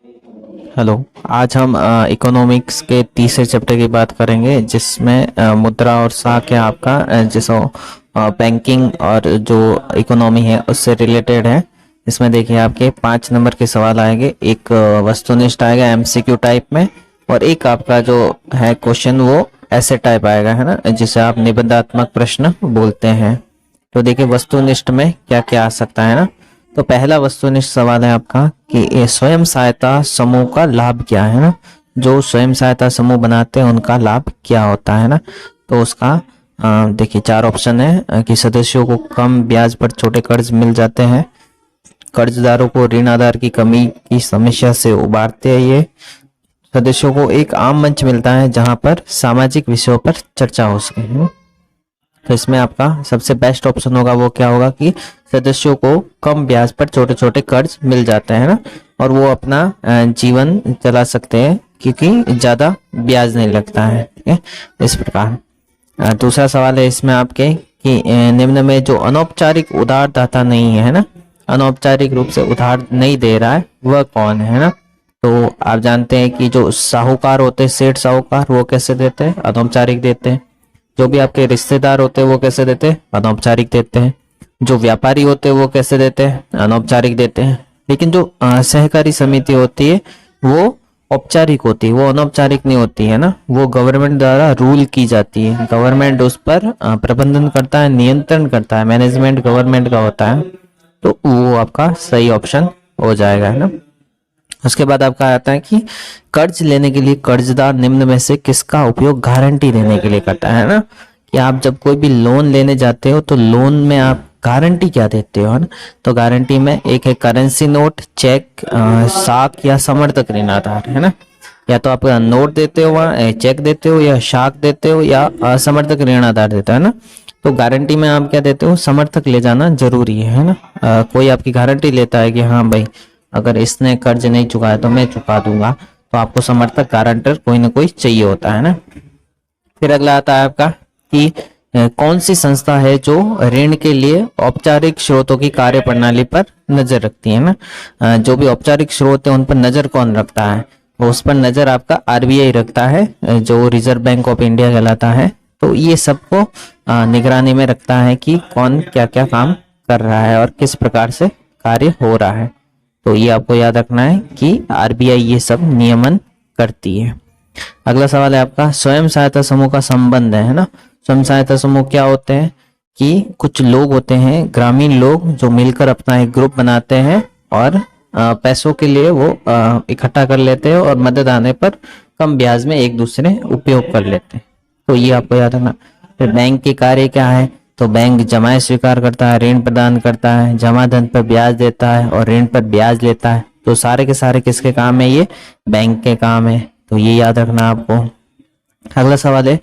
Hello. आज हम economics के तीसरे चैप्टर की बात करेंगे, जिसमें मुद्रा और साख है आपका, जिसो बैंकिंग और जो इकोनॉमी है उससे रिलेटेड है। इसमें देखिए आपके 5 नंबर के सवाल आएंगे, एक वस्तुनिष्ठ आएगा एमसीक्यू टाइप में, और एक आपका जो है क्वेश्चन वो ऐसे टाइप आएगा, है ना, जिसे आप निबंधात्मक प्रश्न बोलते हैं। तो देखिए वस्तुनिष्ठ में क्या क्या आ सकता है ना। तो पहला वस्तुनिष्ठ सवाल है आपका कि ये स्वयं सहायता समूह का लाभ क्या है ना। जो स्वयं सहायता समूह बनाते हैं उनका लाभ क्या होता है ना। तो उसका देखिए 4 ऑप्शन है कि सदस्यों को कम ब्याज पर छोटे कर्ज मिल जाते हैं, कर्जदारों को ऋण आधार की कमी की समस्या से उबारते हैं ये, सदस्यों को एक आम मंच मिलता है जहां पर सामाजिक विषयों पर चर्चा हो सके। तो इसमें आपका सबसे बेस्ट ऑप्शन होगा वो क्या होगा कि सदस्यों को कम ब्याज पर छोटे छोटे कर्ज मिल जाते हैं ना, और वो अपना जीवन चला सकते हैं क्योंकि ज्यादा ब्याज नहीं लगता है। ठीक है, इस प्रकार दूसरा सवाल है इसमें आपके कि निम्न में जो अनौपचारिक उधारदाता नहीं है ना, अनौपचारिक रूप से उधार नहीं दे रहा है वह कौन है ना। तो आप जानते हैं कि जो साहूकार होते हैं, सेठ साहूकार, वो कैसे देते हैं, अनौपचारिक देते हैं। जो भी आपके रिश्तेदार होते हैं वो कैसे देते हैं, अनौपचारिक देते हैं। जो व्यापारी होते हैं वो कैसे देते हैं, अनौपचारिक देते हैं। लेकिन जो सहकारी समिति होती है वो औपचारिक होती है, वो अनौपचारिक नहीं होती है ना। वो गवर्नमेंट द्वारा रूल की जाती है, गवर्नमेंट उस पर प्रबंधन करता है, नियंत्रण करता है, मैनेजमेंट गवर्नमेंट का होता है। तो वो आपका सही ऑप्शन हो जाएगा, है ना। उसके बाद आपका आता है कि कर्ज लेने के लिए कर्जदार निम्न में से किसका उपयोग गारंटी देने के लिए करता है ना। कि आप जब कोई भी लोन लेने जाते हो तो लोन में आप गारंटी क्या देते हो, है ना। तो गारंटी में एक है करेंसी नोट, चेक, साख या समर्थक ऋण आधार, है ना। या तो आप नोट देते हो, चेक देते हो, या साख देते हो, या समर्थक ऋण आधार देते हो, है ना। तो गारंटी में आप क्या देते हो, समर्थक ले जाना जरूरी है ना। कोई आपकी गारंटी लेता है कि हाँ भाई अगर इसने कर्ज नहीं चुकाया तो मैं चुका दूंगा, तो आपको समर्थक गारंटर कोई ना कोई चाहिए होता है ना। फिर अगला आता है आपका कि कौन सी संस्था है जो ऋण के लिए औपचारिक स्रोतों की कार्य प्रणाली पर नजर रखती है ना। जो भी औपचारिक स्रोत है उन पर नजर कौन रखता है, तो उस पर नजर आपका आरबीआई रखता है, जो रिजर्व बैंक ऑफ इंडिया कहलाता है। तो ये सबको निगरानी में रखता है कि कौन क्या क्या काम कर रहा है और किस प्रकार से कार्य हो रहा है। तो ये आपको याद रखना है कि आरबीआई ये सब नियमन करती है। अगला सवाल है आपका स्वयं सहायता समूह का संबंध है ना। स्वयं सहायता समूह क्या होते हैं कि कुछ लोग होते हैं, ग्रामीण लोग, जो मिलकर अपना एक ग्रुप बनाते हैं और पैसों के लिए वो इकट्ठा कर लेते हैं और मदद आने पर कम ब्याज में एक दूसरे उपयोग कर लेते हैं। तो ये आपको याद रखना। फिर बैंक के कार्य क्या है, तो बैंक जमाएं स्वीकार करता है, ऋण प्रदान करता है, जमा धन पर ब्याज देता है और ऋण पर ब्याज लेता है। तो सारे के सारे किसके काम है, ये बैंक के काम है। तो ये याद रखना आपको। अगला सवाल है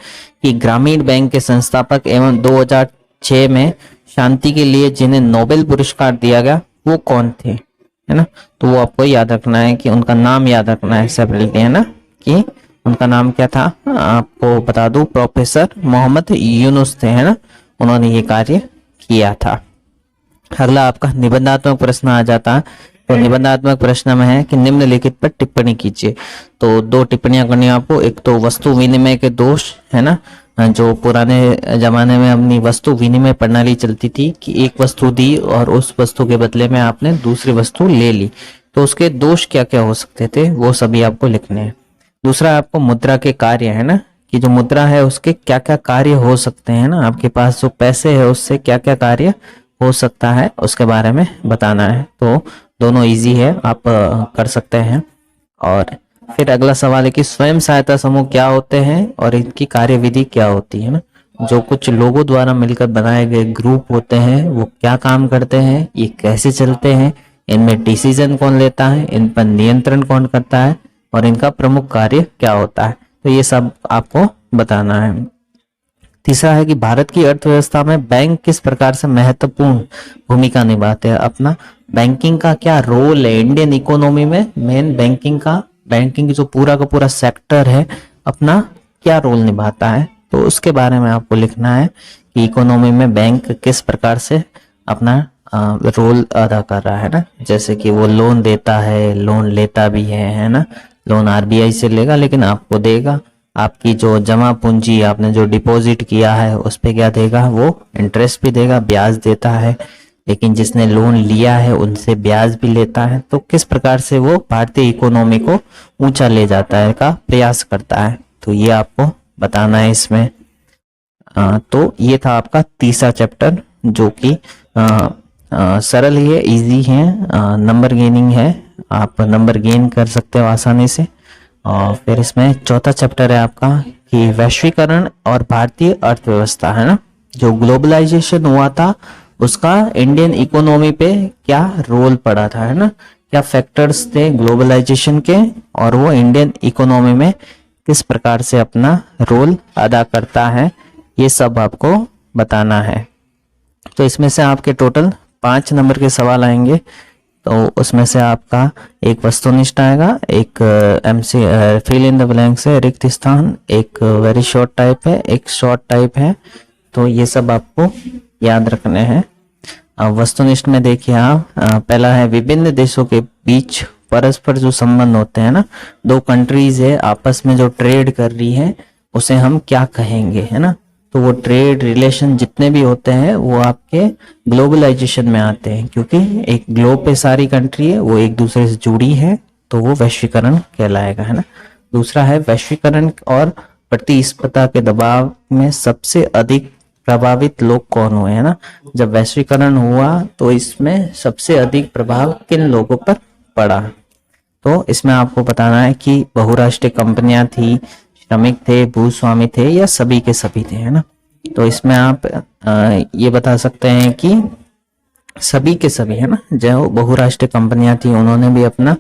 कि ग्रामीण बैंक के संस्थापक एवं 2006 में शांति के लिए जिन्हें नोबेल पुरस्कार दिया गया वो कौन थे, है ना। तो वो आपको याद रखना है कि उनका नाम याद रखना है सेपरेटली, है ना, कि उनका नाम क्या था। आपको बता दूं प्रोफेसर मोहम्मद यूनुस थे, है ना, उन्होंने ये कार्य किया था। अगला आपका निबंधात्मक प्रश्न आ जाता है। तो निबंधात्मक प्रश्न में है कि निम्नलिखित पर टिप्पणी कीजिए। तो 2 टिप्पणियां करनी है आपको। एक तो वस्तु विनिमय के दोष, है ना, जो पुराने जमाने में अपनी वस्तु विनिमय प्रणाली चलती थी कि एक वस्तु दी और उस वस्तु के बदले में आपने दूसरी वस्तु ले ली, तो उसके दोष क्या क्या हो सकते थे वो सभी आपको लिखने हैं। दूसरा आपको मुद्रा के कार्य, है ना, कि जो मुद्रा है उसके क्या क्या कार्य हो सकते हैं ना, आपके पास जो पैसे है उससे क्या क्या कार्य हो सकता है उसके बारे में बताना है। तो दोनों इजी है, आप कर सकते हैं। और फिर अगला सवाल है कि स्वयं सहायता समूह क्या होते हैं और इनकी कार्यविधि क्या होती है ना। जो कुछ लोगों द्वारा मिलकर बनाए गए ग्रुप होते हैं वो क्या काम करते हैं, ये कैसे चलते हैं, इनमें डिसीजन कौन लेता है, इन पर नियंत्रण कौन करता है और इनका प्रमुख कार्य क्या होता है। तो ये सब आपको बताना है। तीसरा है कि भारत की अर्थव्यवस्था में बैंक किस प्रकार से महत्वपूर्ण भूमिका निभाते हैं, अपना बैंकिंग का क्या रोल है इंडियन इकोनॉमी में, मेन बैंकिंग जो पूरा का पूरा सेक्टर है अपना क्या रोल निभाता है। तो उसके बारे में आपको लिखना है कि इकोनॉमी में बैंक किस प्रकार से अपना रोल अदा कर रहा है ना। जैसे कि वो लोन देता है, लोन लेता भी है ना। लोन आरबीआई से लेगा लेकिन आपको देगा। आपकी जो जमा पूंजी आपने जो डिपॉजिट किया है उस पे क्या देगा, वो इंटरेस्ट भी देगा, ब्याज देता है। लेकिन जिसने लोन लिया है उनसे ब्याज भी लेता है। तो किस प्रकार से वो भारतीय इकोनॉमी को ऊंचा ले जाता है का प्रयास करता है, तो ये आपको बताना है इसमें। तो ये था आपका तीसरा चैप्टर, जो कि सरल ही है, इजी है, नंबर गेनिंग है, आप नंबर गेन कर सकते हो आसानी से। और फिर इसमें चौथा चैप्टर है आपका कि वैश्वीकरण और भारतीय अर्थव्यवस्था, है ना। जो ग्लोबलाइजेशन हुआ था उसका इंडियन इकोनॉमी पे क्या रोल पड़ा था, है ना। क्या फैक्टर्स थे ग्लोबलाइजेशन के, और वो इंडियन इकोनॉमी में किस प्रकार से अपना रोल अदा करता है, ये सब आपको बताना है। तो इसमें से आपके टोटल 5 नंबर के सवाल आएंगे। तो उसमें से आपका एक वस्तुनिष्ठ आएगा, एक MC fill in the blanks है, रिक्त स्थान, एक वेरी शॉर्ट टाइप है, एक शॉर्ट टाइप है। तो ये सब आपको याद रखने हैं। वस्तुनिष्ठ में देखिए आप, पहला है विभिन्न देशों के बीच परस्पर जो संबंध होते हैं ना, दो कंट्रीज है आपस में जो ट्रेड कर रही है उसे हम क्या कहेंगे, है ना। तो वो ट्रेड रिलेशन जितने भी होते हैं वो आपके ग्लोबलाइजेशन में आते हैं, क्योंकि एक ग्लोब पे सारी कंट्री है वो एक दूसरे से जुड़ी है, तो वो वैश्वीकरण कहलाएगा, है ना। दूसरा है वैश्वीकरण और प्रतिस्पर्धा के दबाव में सबसे अधिक प्रभावित लोग कौन हुए, है ना। जब वैश्वीकरण हुआ तो इसमें सबसे अधिक प्रभाव किन लोगों पर पड़ा। तो इसमें आपको बताना है कि बहुराष्ट्रीय कंपनियां थी, श्रमिक थे, भूस्वामी थे, या सभी के सभी थे, है ना। तो इसमें आप ये बता सकते हैं कि सभी के सभी, है ना। जो बहुराष्ट्रीय कंपनियां थी उन्होंने भी अपना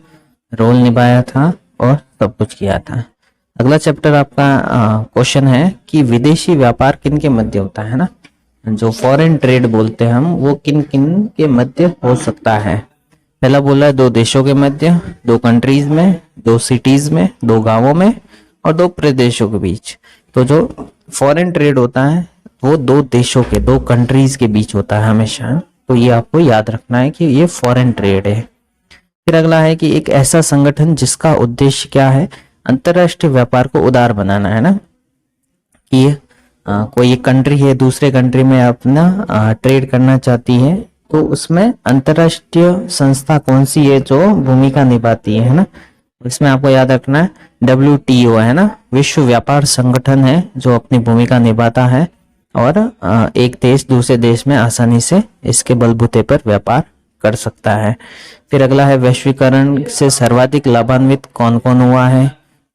रोल निभाया था और सब कुछ किया था। अगला चैप्टर आपका क्वेश्चन है कि विदेशी व्यापार किन के मध्य होता है ना। जो फॉरेन ट्रेड बोलते हैं हम, वो किन किन के मध्य हो सकता है। पहला बोला है 2 देशों के मध्य, 2 कंट्रीज में, 2 सिटीज में, 2 गांवों में, और 2 प्रदेशों के बीच। तो जो फॉरेन ट्रेड होता है वो 2 देशों के, 2 कंट्रीज के बीच होता है हमेशा। तो ये आपको याद रखना है कि ये फॉरेन ट्रेड है। फिर अगला है कि एक ऐसा संगठन जिसका उद्देश्य क्या है, अंतरराष्ट्रीय व्यापार को उदार बनाना, है ना। कि कोई एक कंट्री है दूसरे कंट्री में अपना ट्रेड करना चाहती है, तो उसमें अंतरराष्ट्रीय संस्था कौन सी है जो भूमिका निभाती है ना। इसमें आपको याद रखना है WTO, है ना, विश्व व्यापार संगठन है जो अपनी भूमिका निभाता है, और एक देश दूसरे देश में आसानी से इसके बलबूते पर व्यापार कर सकता है। फिर अगला है वैश्वीकरण से सर्वाधिक लाभान्वित कौन कौन हुआ है,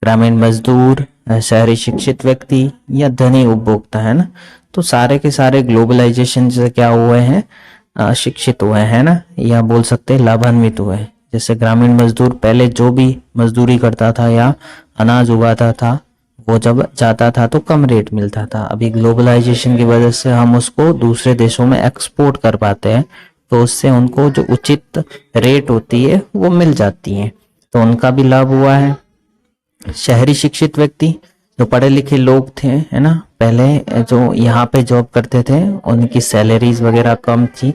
ग्रामीण मजदूर, शहरी शिक्षित व्यक्ति, या धनी उपभोक्ता, है ना। तो सारे के सारे ग्लोबलाइजेशन से क्या हुए हैं, शिक्षित हुए हैं ना, या बोल सकते हैं लाभान्वित हुए हैं। जैसे ग्रामीण मजदूर पहले जो भी मजदूरी करता था या अनाज उगाता था, वो जब जाता था तो कम रेट मिलता था। अभी ग्लोबलाइजेशन की वजह से हम उसको दूसरे देशों में एक्सपोर्ट कर पाते हैं, तो उससे उनको जो उचित रेट होती है वो मिल जाती है, तो उनका भी लाभ हुआ है। शहरी शिक्षित व्यक्ति, जो पढ़े लिखे लोग थे, है ना, पहले जो यहाँ पे जॉब करते थे उनकी सैलरीज वगैरह कम थी।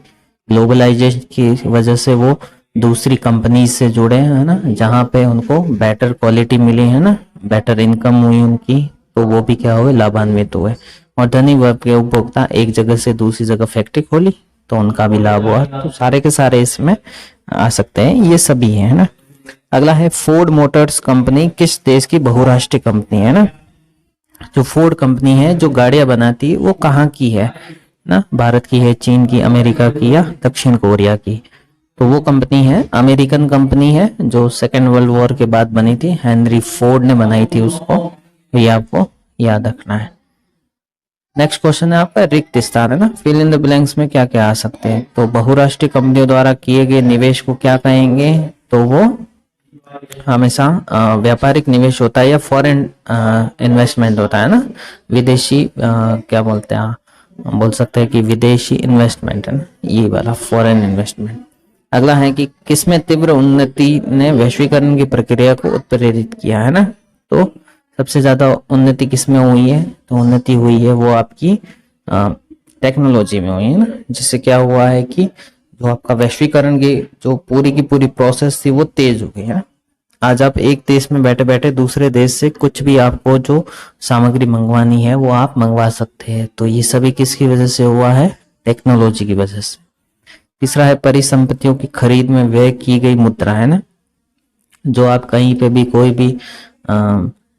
ग्लोबलाइजेशन की वजह से वो दूसरी कंपनी से जुड़े, है ना, जहाँ पे उनको बेटर क्वालिटी मिली, है ना, बेटर इनकम हुई उनकी, तो वो भी क्या हुए, लाभान्वित हुए। और धनी वर्ग के उपभोक्ता एक जगह से दूसरी जगह फैक्ट्री खोली, तो उनका भी लाभ हुआ। तो सारे के सारे इसमें आ सकते हैं, ये सभी है ना। अगला है फोर्ड मोटर्स कंपनी किस देश की बहुराष्ट्रीय कंपनी है ना। जो फोर्ड कंपनी है जो गाड़ियां बनाती है वो कहाँ की है ना, भारत की है, चीन की, अमेरिका की, या दक्षिण कोरिया की। तो वो कंपनी है, अमेरिकन कंपनी है, जो सेकेंड वर्ल्ड वॉर के बाद बनी थी, हेनरी फोर्ड ने बनाई थी उसको। ये आपको याद रखना है। नेक्स्ट क्वेश्चन है आपका रिक्त स्थान, है ना, फिल इन द ब्लैंक्स में क्या क्या आ सकते हैं। तो बहुराष्ट्रीय कंपनियों द्वारा किए गए निवेश को क्या कहेंगे, तो वो हमेशा व्यापारिक निवेश होता है, या फॉरेन इन्वेस्टमेंट होता है ना, विदेशी क्या बोलते हैं, बोल सकते हैं कि विदेशी इन्वेस्टमेंट, है ना, ये वाला फॉरेन इन्वेस्टमेंट। अगला है कि किसमें तीव्र उन्नति ने वैश्वीकरण की प्रक्रिया को उत्प्रेरित किया, है ना। तो सबसे ज्यादा उन्नति किसमें हुई है, तो उन्नति हुई है वो आपकी टेक्नोलॉजी में हुई है ना। जिससे क्या हुआ है कि जो आपका वैश्वीकरण की जो पूरी की पूरी प्रोसेस थी वो तेज हो गई है। आज आप एक देश में बैठे बैठे दूसरे देश से कुछ भी आपको जो सामग्री मंगवानी है वो आप मंगवा सकते हैं। तो ये सभी किसकी वजह से हुआ है? टेक्नोलॉजी की वजह से। तीसरा है परिसंपत्तियों की खरीद में व्यय की गई मुद्रा, है ना। जो आप कहीं पे भी कोई भी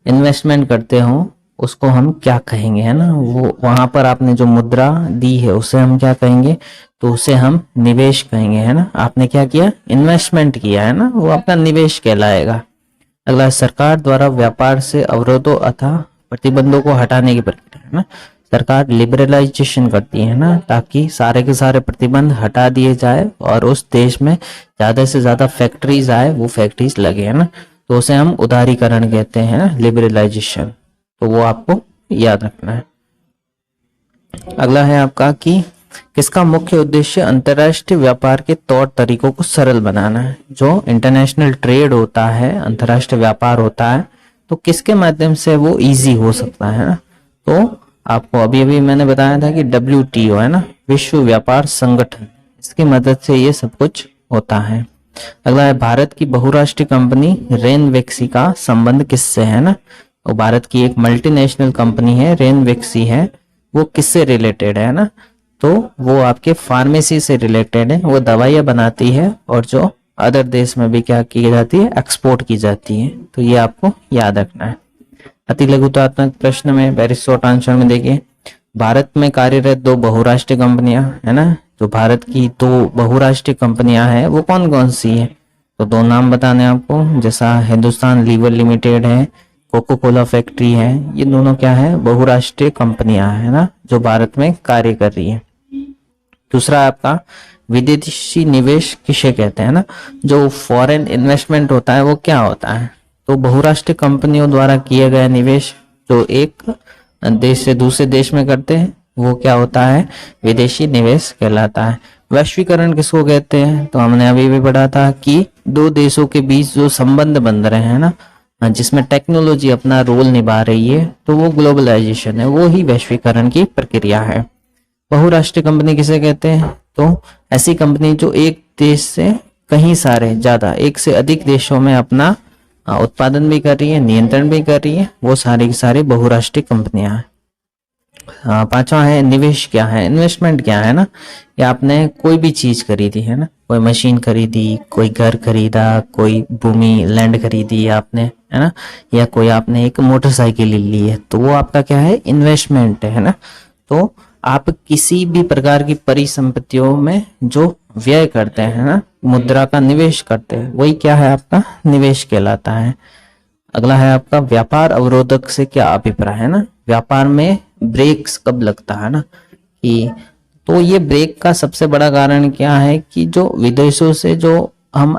इन्वेस्टमेंट करते हो उसको हम क्या कहेंगे, है ना। वो वहां पर आपने जो मुद्रा दी है उसे हम क्या कहेंगे? तो उसे हम निवेश कहेंगे, है ना। आपने क्या किया? इन्वेस्टमेंट किया, है ना, वो आपका निवेश कहलाएगा। अगला, सरकार द्वारा व्यापार से अवरोधों अथवा प्रतिबंधों को हटाने की प्रक्रिया, है ना। सरकार लिबरलाइजेशन करती है ना, ताकि सारे के सारे प्रतिबंध हटा दिए जाए और उस देश में ज्यादा से ज्यादा फैक्ट्रीज आए, वो फैक्ट्रीज लगे, है ना। तो उसे हम उदारीकरण कहते हैं ना, लिबरलाइजेशन। तो वो आपको याद रखना है। अगला है आपका कि किसका मुख्य उद्देश्य अंतर्राष्ट्रीय व्यापार के तौर तरीकों को सरल बनाना है। जो इंटरनेशनल ट्रेड होता है, अंतर्राष्ट्रीय व्यापार होता है, तो किसके माध्यम से वो इजी हो सकता है ना। तो आपको अभी अभी मैंने बताया था कि WTO, है ना, विश्व व्यापार संगठन, इसकी मदद से ये सब कुछ होता है। अगला है भारत की बहुराष्ट्रीय कंपनी रेनवेक्सी का संबंध किससे है ना। तो भारत की एक मल्टीनेशनल कंपनी है रेनवेक्सी है, वो किससे रिलेटेड है ना। तो वो आपके फार्मेसी से रिलेटेड है, वो दवाइयां बनाती है और जो अदर देश में भी क्या की जाती है, एक्सपोर्ट की जाती है। तो ये आपको याद रखना है। अति लघुतात्मक प्रश्न में वेरी शॉर्ट आंसर में देखिए, भारत में कार्यरत दो बहुराष्ट्रीय कंपनियां, है ना। जो भारत की दो बहुराष्ट्रीय कंपनियां हैं वो कौन कौन सी है? तो दो नाम बताने आपको, जैसा हिंदुस्तान लीवर लिमिटेड है, कोको कोला फैक्ट्री है, ये दोनों क्या है? बहुराष्ट्रीय कंपनियां है ना, जो भारत में कार्य कर रही है। दूसरा आपका विदेशी निवेश किसे कहते हैं ना। जो फॉरेन इन्वेस्टमेंट होता है वो क्या होता है? तो बहुराष्ट्रीय कंपनियों द्वारा किए गए निवेश जो एक देश से दूसरे देश में करते हैं वो क्या होता है? विदेशी निवेश कहलाता है। वैश्वीकरण किसको कहते हैं? तो हमने अभी भी पढ़ा था कि दो देशों के बीच जो संबंध बन रहे हैं ना, जिसमें टेक्नोलॉजी अपना रोल निभा रही है, तो वो ग्लोबलाइजेशन है, वो ही वैश्वीकरण की प्रक्रिया है। बहुराष्ट्रीय कंपनी किसे कहते हैं? तो ऐसी कंपनी जो एक देश से कहीं सारे ज्यादा, एक से अधिक देशों में अपना उत्पादन भी कर रही है, नियंत्रण भी कर रही है, वो सारी की सारी बहुराष्ट्रीय कंपनियां हैं। पांचवा है निवेश क्या है, इन्वेस्टमेंट क्या है ना। या आपने कोई भी चीज खरीदी है ना, कोई मशीन खरीदी, कोई घर खरीदा, कोई भूमि लैंड खरीदी आपने, है ना, या कोई आपने एक मोटरसाइकिल ली है, तो वो आपका क्या है? इन्वेस्टमेंट है ना। तो आप किसी भी प्रकार की परिसंपत्तियों में जो व्यय करते हैं ना, मुद्रा का निवेश करते हैं, वही क्या है? आपका निवेश कहलाता है। अगला है आपका व्यापार अवरोधक से क्या अभिप्राय है ना। व्यापार में ब्रेक्स कब लगता है ना, कि तो ये ब्रेक का सबसे बड़ा कारण क्या है कि जो विदेशों से जो हम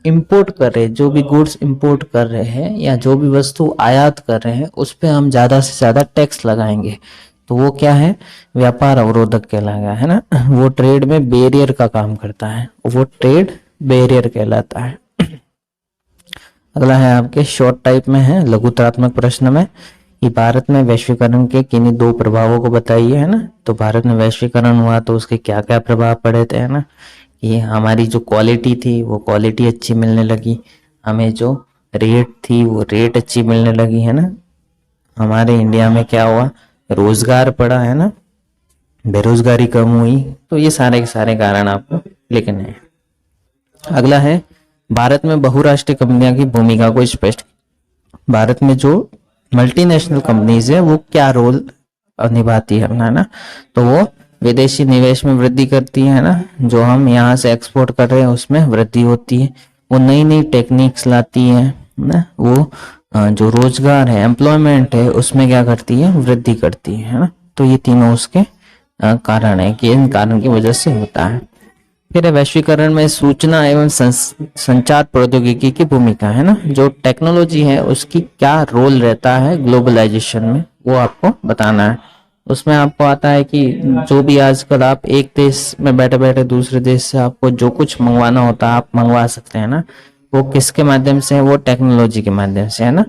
इंपोर्ट कर रहे हैं, जो भी गुड्स इंपोर्ट कर रहे हैं या जो भी वस्तु आयात कर रहे हैं, उस पे हम ज्यादा से ज्यादा टैक्स लगाएंगे, तो वो क्या है? व्यापार अवरोधक कहलाएगा, है ना। वो ट्रेड में बैरियर का काम करता है, वो ट्रेड बैरियर कहलाता है। अगला है आपके शॉर्ट टाइप में है, लघुतात्मक प्रश्न में, कि भारत में वैश्वीकरण के किन्हीं दो प्रभावों को बताइए, है ना। तो भारत में वैश्वीकरण हुआ तो उसके क्या क्या प्रभाव पड़े थे, है ना। कि हमारी जो क्वालिटी थी वो क्वालिटी अच्छी मिलने लगी, हमें जो रेट थी वो रेट अच्छी मिलने लगी, है ना। हमारे इंडिया में क्या हुआ? रोजगार बढ़ा, है ना, बेरोजगारी कम हुई। तो ये सारे के सारे कारण आपको लिखने हैं। अगला है भारत में बहुराष्ट्रीय कंपनियों की भूमिका को स्पष्ट। भारत में जो मल्टीनेशनल कंपनीज है वो क्या रोल निभाती है अपना ना। तो वो विदेशी निवेश में वृद्धि करती है ना, जो हम यहाँ से एक्सपोर्ट कर रहे हैं उसमें वृद्धि होती है। वो नई नई टेक्निक्स लाती है ना, वो जो रोजगार है, एम्प्लॉयमेंट है, उसमें क्या करती है? वृद्धि करती है ना। तो ये तीनों उसके कारण है कि इन कारण की वजह से होता है। फिर वैश्वीकरण में सूचना एवं संचार प्रौद्योगिकी की भूमिका, है ना। जो टेक्नोलॉजी है उसकी क्या रोल रहता है ग्लोबलाइजेशन में, वो आपको बताना है। उसमें आपको आता है कि जो भी आजकल आप एक देश में बैठे बैठे दूसरे देश से आपको जो कुछ मंगवाना होता है आप मंगवा सकते हैं ना। वो किसके माध्यम से है? वो टेक्नोलॉजी के माध्यम से, है ना।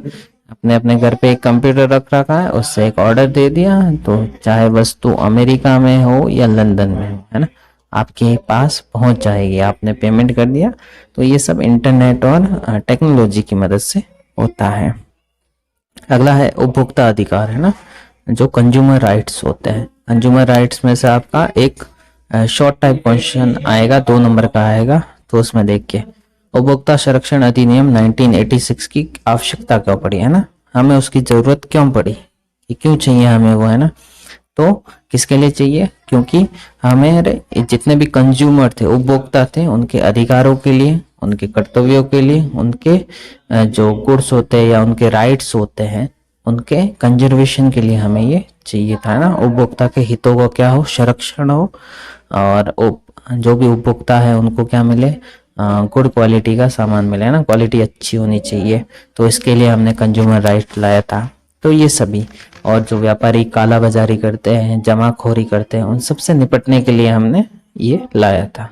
अपने अपने घर पे एक कंप्यूटर रख रखा है, उससे एक ऑर्डर दे दिया, तो चाहे वस्तु अमेरिका में हो या लंदन में हो, है ना, आपके पास पहुंच जाएगी, आपने पेमेंट कर दिया। तो ये सब इंटरनेट और टेक्नोलॉजी की मदद से होता है। अगला है उपभोक्ता अधिकार, है ना, जो कंज्यूमर राइट्स होते हैं। कंज्यूमर राइट्स में से आपका एक शॉर्ट टाइप क्वेश्चन आएगा, 2 नंबर का आएगा, तो उसमें देखिए उपभोक्ता संरक्षण अधिनियम 1986 की आवश्यकता क्यों पड़ी, है ना, हमें उसकी जरूरत क्यों पड़ी, कि क्यों चाहिए हमें वो, है ना। तो किसके लिए चाहिए, क्योंकि हमें जितने भी कंज्यूमर थे, उपभोक्ता थे, उनके अधिकारों के लिए, उनके कर्तव्यों के लिए, उनके जो गुड्स होते हैं या उनके राइट्स होते हैं, उनके कंजर्वेशन के लिए हमें ये चाहिए था ना। उपभोक्ता के हितों को क्या हो, संरक्षण हो, और जो भी उपभोक्ता है उनको क्या मिले, गुड क्वालिटी का सामान मिले, है ना, क्वालिटी अच्छी होनी चाहिए। तो इसके लिए हमने कंज्यूमर राइट लाया था। तो ये सभी, और जो व्यापारी काला बाजारी करते हैं, जमाखोरी करते हैं, उन सब से निपटने के लिए हमने ये लाया था।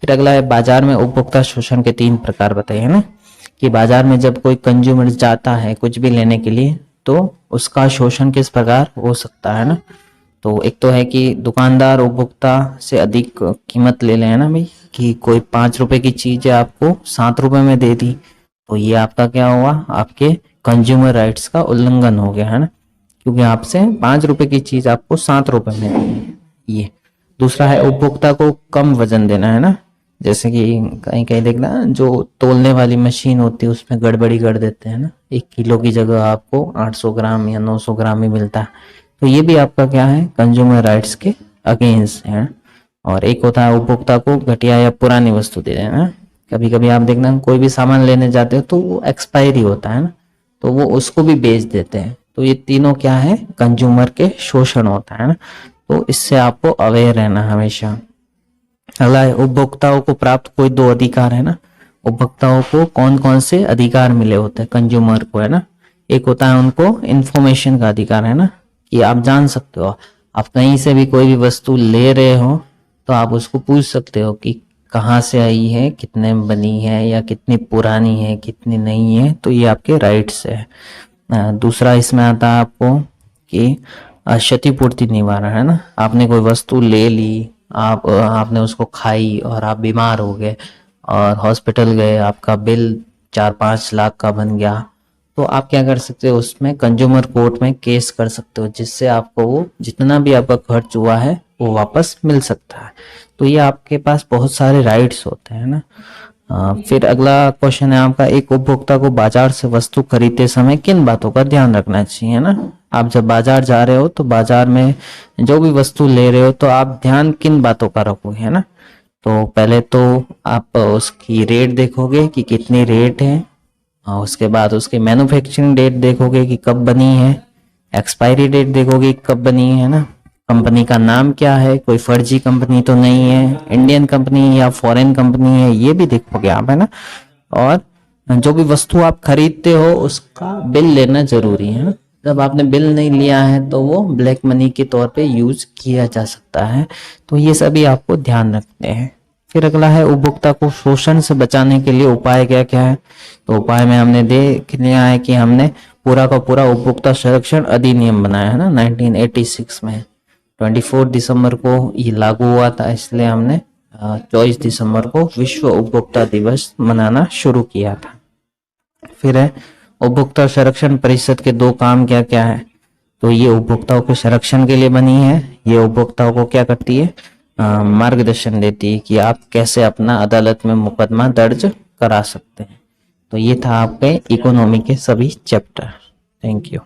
फिर अगला है बाजार में उपभोक्ता शोषण के 3 प्रकार बताइए, है ना, कि बाजार में जब कोई कंज्यूमर जाता है कुछ भी लेने के लिए, तो उसका शोषण किस प्रकार हो सकता है ना। तो एक तो है कि दुकानदार उपभोक्ता से अधिक कीमत ले ले, है ना भाई, कि कोई 5 रुपए की चीज है आपको 7 रुपए में दे दी, तो ये आपका क्या हुआ, आपके कंज्यूमर राइट्स का उल्लंघन हो गया, है ना, क्योंकि आपसे 5 रुपए की चीज आपको 7 रुपए में दी है ये। दूसरा है उपभोक्ता को कम वजन देना, है ना, जैसे कि कहीं कहीं देखना जो तोलने वाली मशीन होती है उसमें गड़बड़ी कर देते हैं ना, 1 किलो की जगह आपको 800 ग्राम या 900 ग्राम ही मिलता है। तो ये भी आपका क्या है, कंज्यूमर राइट्स के अगेंस्ट है। और एक होता है उपभोक्ता को घटिया या पुरानी वस्तु दे देना। कभी कभी आप देखना कोई भी सामान लेने जाते हो तो वो एक्सपायरी होता है ना, तो वो उसको भी बेच देते हैं। तो ये तीनों क्या है, कंज्यूमर के शोषण होता है ना। तो इससे आपको अवेयर रहना हमेशा। अगला है उपभोक्ताओं को प्राप्त कोई 2 अधिकार, है ना, उपभोक्ताओं को कौन कौन से अधिकार मिले होते हैं कंज्यूमर को, है ना। एक होता है उनको इंफॉर्मेशन का अधिकार, है ना, कि आप जान सकते हो, आप कहीं से भी कोई भी वस्तु ले रहे हो तो आप उसको पूछ सकते हो कि कहाँ से आई है, कितने में बनी है, या कितनी पुरानी है, कितनी नहीं है। तो ये आपके राइट्स है। दूसरा इसमें आता है आपको कि क्षतिपूर्ति निवारण, है ना, आपने कोई वस्तु ले ली, आपने उसको खाई और आप बीमार हो गए और हॉस्पिटल गए, आपका बिल 4-5 लाख का बन गया, तो आप क्या कर सकते हो, उसमें कंज्यूमर कोर्ट में केस कर सकते हो, जिससे आपको वो जितना भी आपका खर्च हुआ है वो वापस मिल सकता है। तो ये आपके पास बहुत सारे राइट्स होते हैं ना। फिर अगला क्वेश्चन है आपका, एक उपभोक्ता को बाजार से वस्तु खरीदते समय किन बातों का ध्यान रखना चाहिए ना। आप जब बाजार जा रहे हो तो बाजार में जो भी वस्तु ले रहे हो तो आप ध्यान किन बातों का रखोगे, है ना। तो पहले तो आप उसकी रेट देखोगे कि कितनी रेट है, और उसके बाद उसकी मैन्युफैक्चरिंग डेट देखोगे कि कब बनी है, एक्सपायरी डेट देखोगे कब बनी है ना, कंपनी का नाम क्या है, कोई फर्जी कंपनी तो नहीं है, इंडियन कंपनी या फॉरेन कंपनी है, ये भी देखोगे आप, है ना। और जो भी वस्तु आप खरीदते हो उसका बिल लेना जरूरी है ना। जब आपने बिल नहीं लिया है तो वो ब्लैक मनी के तौर पे यूज किया जा सकता है। तो ये सभी आपको ध्यान रखने हैं। फिर अगला है उपभोक्ता को शोषण से बचाने के लिए उपाय क्या क्या है। तो उपाय में हमने देख लिया है कि हमने पूरा का पूरा उपभोक्ता संरक्षण अधिनियम बनाया है ना 1986 में। 24 दिसंबर को ये लागू हुआ था, इसलिए हमने 24 दिसंबर को विश्व उपभोक्ता दिवस मनाना शुरू किया था। फिर है उपभोक्ता संरक्षण परिषद के 2 काम क्या क्या है। तो ये उपभोक्ताओं के संरक्षण के लिए बनी है। ये उपभोक्ताओं को क्या करती है, मार्गदर्शन देती है कि आप कैसे अपना अदालत में मुकदमा दर्ज करा सकते हैं। तो ये था आपके इकोनॉमी के सभी चैप्टर। Thank you.